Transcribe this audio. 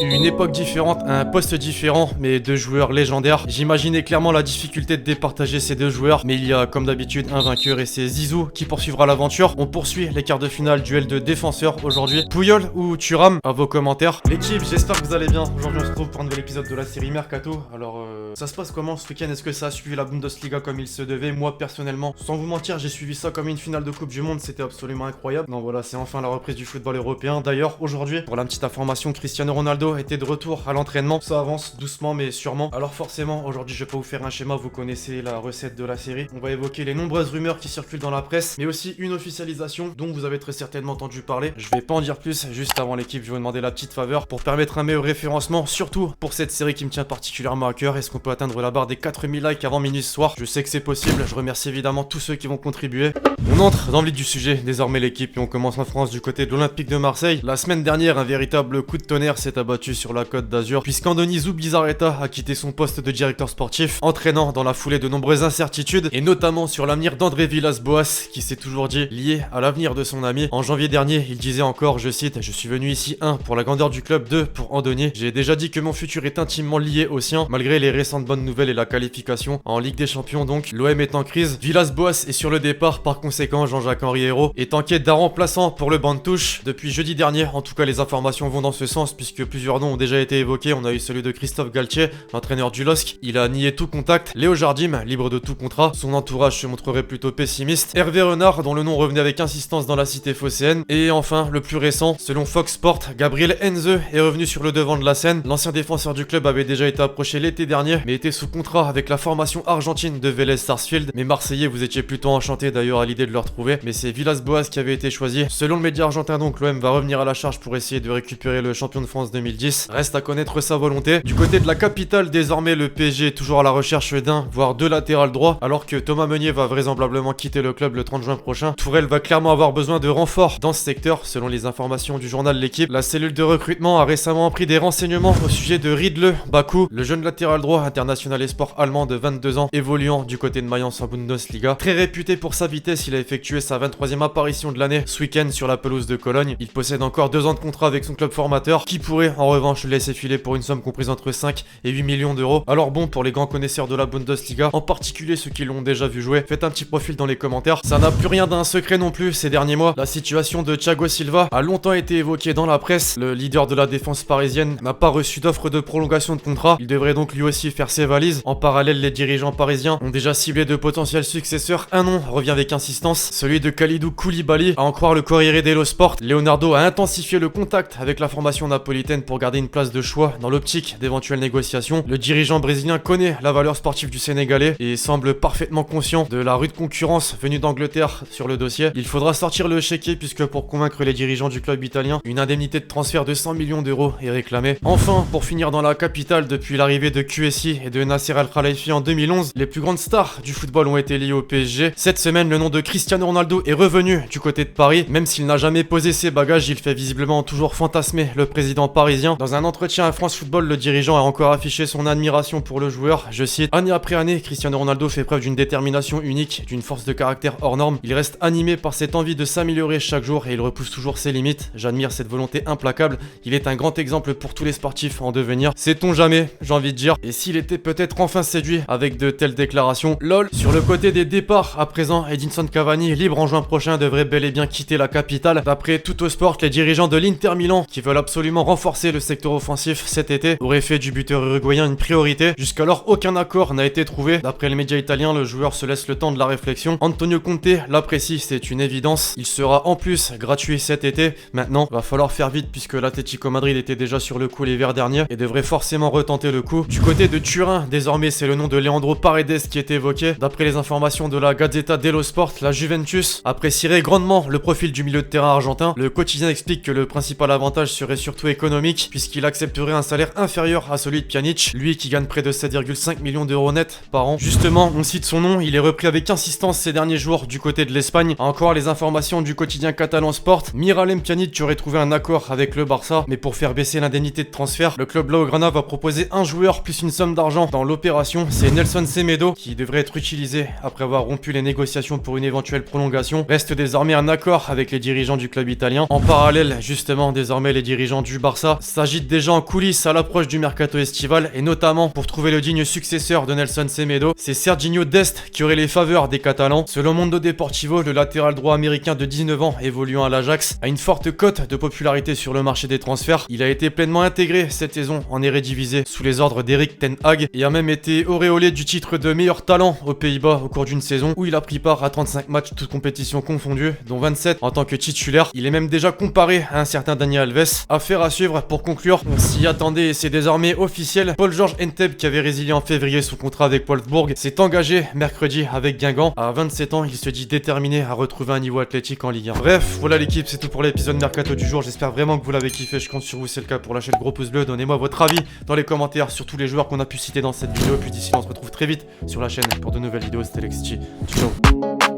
Une époque différente, un poste différent, mais deux joueurs légendaires. J'imaginais clairement la difficulté de départager ces deux joueurs, mais il y a comme d'habitude un vainqueur et c'est Zizou qui poursuivra l'aventure. On poursuit les quarts de finale, duel de défenseurs aujourd'hui. Puyol ou Thuram, à vos commentaires. L'équipe, j'espère que vous allez bien. Aujourd'hui on se retrouve pour un nouvel épisode de la série Mercato. Alors ça se passe comment ce week-end? Est-ce que ça a suivi la Bundesliga comme il se devait? Moi personnellement, sans vous mentir, j'ai suivi ça comme une finale de Coupe du Monde, c'était absolument incroyable. Non voilà, c'est enfin la reprise du football européen. D'ailleurs aujourd'hui, pour la petite information, Cristiano Ronaldo était de retour à l'entraînement. Ça avance doucement mais sûrement. Alors forcément, aujourd'hui je vais pas vous faire un schéma, vous connaissez la recette de la série. On va évoquer les nombreuses rumeurs qui circulent dans la presse, mais aussi une officialisation dont vous avez très certainement entendu parler. Je vais pas en dire plus, juste avant l'équipe, je vais vous demander la petite faveur pour permettre un meilleur référencement, surtout pour cette série qui me tient particulièrement à cœur. Est-ce qu'on peut atteindre la barre des 4000 likes avant minuit ce soir? Je sais que c'est possible, je remercie évidemment tous ceux qui vont contribuer. On entre dans le vif du sujet, désormais l'équipe, et on commence en France du côté de l'Olympique de Marseille. La semaine dernière, un véritable coup de tonnerre s'est abattu sur la Côte d'Azur, puisqu'Andoni Zubizarreta a quitté son poste de directeur sportif, entraînant dans la foulée de nombreuses incertitudes, et notamment sur l'avenir d'André Villas-Boas, qui s'est toujours dit lié à l'avenir de son ami. En janvier dernier, il disait encore, je cite, je suis venu ici 1 pour la grandeur du club, 2 pour Andoni. J'ai déjà dit que mon futur est intimement lié au sien, malgré les récentes bonnes nouvelles et la qualification en Ligue des Champions donc. L'OM est en crise, Villas-Boas est sur le départ, par conséquent Jean-Jacques-Henri Hérault est en quête d'un remplaçant pour le banc de touche. Depuis jeudi dernier, en tout cas les informations vont dans ce sens, puisque plusieurs noms ont déjà été évoqués. On a eu celui de Christophe Galtier, l'entraîneur du LOSC, il a nié tout contact. Léo Jardim, libre de tout contrat, son entourage se montrerait plutôt pessimiste. Hervé Renard, dont le nom revenait avec insistance dans la cité phocéenne. Et enfin, le plus récent, selon Fox Sport, Gabriel Heinze est revenu sur le devant de la scène. L'ancien défenseur du club avait déjà été approché l'été dernier, mais était sous contrat avec la formation argentine de Vélez Sarsfield. Mais Marseillais, vous étiez plutôt enchanté d'ailleurs à l'idée de le retrouver, mais c'est Villas-Boas qui avait été choisi. Selon le média argentin donc, l'OM va revenir à la charge pour essayer de récupérer le champion de France 2010. Reste à connaître sa volonté. Du côté de la capitale, désormais le PSG est toujours à la recherche d'un, voire deux latérales droits, alors que Thomas Meunier va vraisemblablement quitter le club le 30 juin prochain. Tourelle va clairement avoir besoin de renforts dans ce secteur. Selon les informations du journal L'équipe, la cellule de recrutement a récemment pris des renseignements au sujet de Riedle Bakou, le jeune latéral droit international esport allemand de 22 ans, évoluant du côté de Mayence en Bundesliga. Très réputé pour sa vitesse, il a effectué sa 23e apparition de l'année ce week-end sur la pelouse de Cologne. Il possède encore 2 ans de contrat avec son club formateur, qui pourrait en revanche le laisser filer pour une somme comprise entre 5 et 8 millions d'euros. Alors bon, pour les grands connaisseurs de la Bundesliga, en particulier ceux qui l'ont déjà vu jouer, faites un petit profil dans les commentaires. Ça n'a plus rien d'un secret non plus ces derniers mois. La situation de Thiago Silva a longtemps été évoquée dans la presse. Le leader de la défense parisienne n'a pas reçu d'offre de prolongation de contrat. Il devrait donc lui aussi faire ses valises. En parallèle, les dirigeants parisiens ont déjà ciblé de potentiels successeurs. Un nom revient avec insistance, celui de Kalidou Koulibaly. À en croire le Corriere dello Sport, Leonardo a intensifié le contact avec la formation napolitaine pour garder une place de choix dans l'optique d'éventuelles négociations. Le dirigeant brésilien connaît la valeur sportive du Sénégalais et semble parfaitement conscient de la rude concurrence venue d'Angleterre sur le dossier. Il faudra sortir le chéquier puisque pour convaincre les dirigeants du club italien, une indemnité de transfert de 100 millions d'euros est réclamée. Enfin, pour finir dans la capitale, depuis l'arrivée de QSI et de Nasser Al-Khelaifi en 2011, les plus grandes stars du football ont été liées au PSG. Cette semaine, le nom de Cristiano Ronaldo est revenu du côté de Paris. Même s'il n'a jamais posé ses bagages, il fait visiblement toujours fantasmer le président parisien. Dans un entretien à France Football, le dirigeant a encore affiché son admiration pour le joueur. Je cite, année après année, Cristiano Ronaldo fait preuve d'une détermination unique, d'une force de caractère hors norme. Il reste animé par cette envie de s'améliorer chaque jour et il repousse toujours ses limites. J'admire cette volonté implacable. Il est un grand exemple pour tous les sportifs en devenir. Sait-on jamais, j'ai envie de dire. Et s'il était peut-être enfin séduit avec de telles déclarations. LOL. Sur le côté des départs, à présent, Edinson Cavani, libre en juin prochain, devrait bel et bien quitter la capitale. D'après Tuttosport, les dirigeants de l'Inter Milan, qui veulent absolument renforcer le secteur offensif cet été, auraient fait du buteur uruguayen une priorité. Jusqu'alors, aucun accord n'a été trouvé. D'après les médias italiens, le joueur se laisse le temps de la réflexion. Antonio Conte l'apprécie, c'est une évidence. Il sera en plus gratuit cet été. Maintenant, va falloir faire vite puisque l'Atlético Madrid était déjà sur le coup l'hiver dernier et devrait forcément retenter le coup. Du côté de Turin, désormais c'est le nom de Leandro Paredes qui est évoqué. D'après les informations de la Gazzetta dello Sport, la Juventus apprécierait grandement le profil du milieu de terrain argentin. Le quotidien explique que le principal avantage serait surtout économique puisqu'il accepterait un salaire inférieur à celui de Pjanic, lui qui gagne près de 7,5 millions d'euros net par an. Justement, on cite son nom, il est repris avec insistance ces derniers jours du côté de l'Espagne. Encore les informations du quotidien catalan Sport, Miralem Pjanic aurait trouvé un accord avec le Barça, mais pour faire baisser l'indemnité de transfert, le club blaugrana va proposer un joueur plus une somme d'argent dans l'opération, c'est Nelson Semedo qui devrait être utilisé après avoir rompu les négociations pour une éventuelle prolongation. Reste désormais un accord avec les dirigeants du club italien. En parallèle, justement, désormais les dirigeants du Barça s'agitent déjà en coulisses à l'approche du mercato estival et notamment pour trouver le digne successeur de Nelson Semedo, c'est Serginho Dest qui aurait les faveurs des Catalans. Selon Mondo Deportivo, le latéral droit américain de 19 ans évoluant à l'Ajax a une forte cote de popularité sur le marché des transferts. Il a été pleinement intégré cette saison en Eredivisie sous les ordres d'Erik ten Hag et a même été auréolé du titre de meilleur talent aux Pays-Bas au cours d'une saison où il a pris part à 35 matchs toutes compétitions confondues, dont 27 en tant que titulaire. Il est même déjà comparé à un certain Dani Alves. Affaire à suivre. Pour conclure, on s'y attendait et c'est désormais officiel. Paul-Georges Nteb, qui avait résilié en février son contrat avec Wolfsburg, s'est engagé mercredi avec Guingamp. À 27 ans, il se dit déterminé à retrouver un niveau athlétique en Ligue 1. Bref, voilà l'équipe, c'est tout pour l'épisode mercato du jour. J'espère vraiment que vous l'avez kiffé, je compte sur vous, c'est le cas, pour lâcher le gros pouce bleu. Donnez-moi votre avis dans les commentaires sur tous les joueurs qu'on a pu citer dans cette vidéo. Puis d'ici là, on se retrouve très vite sur la chaîne pour de nouvelles vidéos. C'était Lexity. Ciao.